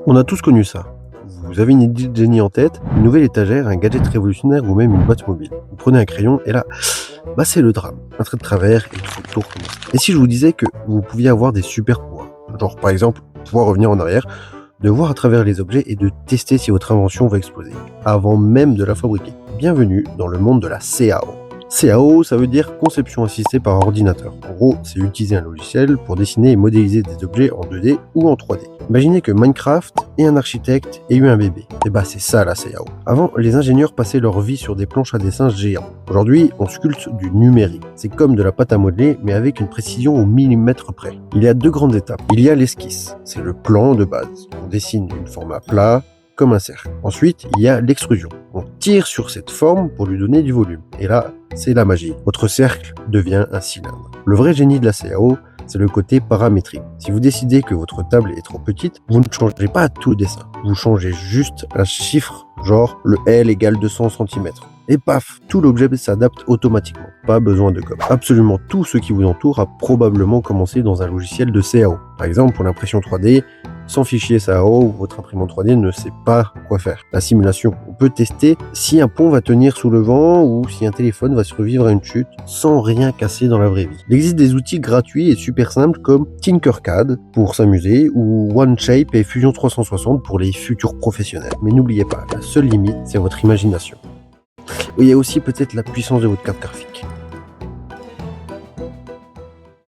On a tous connu ça. Vous avez une idée de génie en tête, une nouvelle étagère, un gadget révolutionnaire ou même une boîte mobile. Vous prenez un crayon et là, c'est le drame. Un trait de travers et il faut tout recommencer. Et si je vous disais que vous pouviez avoir des super pouvoirs, genre par exemple pouvoir revenir en arrière, de voir à travers les objets et de tester si votre invention va exploser, avant même de la fabriquer. Bienvenue dans le monde de la CAO. CAO, ça veut dire conception assistée par ordinateur. En gros, c'est utiliser un logiciel pour dessiner et modéliser des objets en 2D ou en 3D. Imaginez que Minecraft et un architecte aient eu un bébé. Et bah c'est ça la CAO. Avant, les ingénieurs passaient leur vie sur des planches à dessin géants. Aujourd'hui, on sculpte du numérique. C'est comme de la pâte à modeler, mais avec une précision au millimètre près. Il y a deux grandes étapes. Il y a l'esquisse, c'est le plan de base. On dessine une forme à plat, comme un cercle. Ensuite, il y a l'extrusion. On tire sur cette forme pour lui donner du volume. Et là, c'est la magie. Votre cercle devient un cylindre. Le vrai génie de la CAO, c'est le côté paramétrique. Si vous décidez que votre table est trop petite, vous ne changerez pas tout le dessin. Vous changez juste un chiffre, genre le L égale 200 cm. Et paf, tout l'objet s'adapte automatiquement. Pas besoin de com. Absolument tout ce qui vous entoure a probablement commencé dans un logiciel de CAO. Par exemple, pour l'impression 3D, sans fichier CAO, votre imprimante 3D ne sait pas quoi faire. La simulation, on peut tester si un pont va tenir sous le vent ou si un téléphone va survivre à une chute sans rien casser dans la vraie vie. Il existe des outils gratuits et super simples comme Tinkercad pour s'amuser ou OneShape et Fusion 360 pour les futurs professionnels. Mais n'oubliez pas, la seule limite, c'est votre imagination. Il y a aussi peut-être la puissance de votre carte graphique.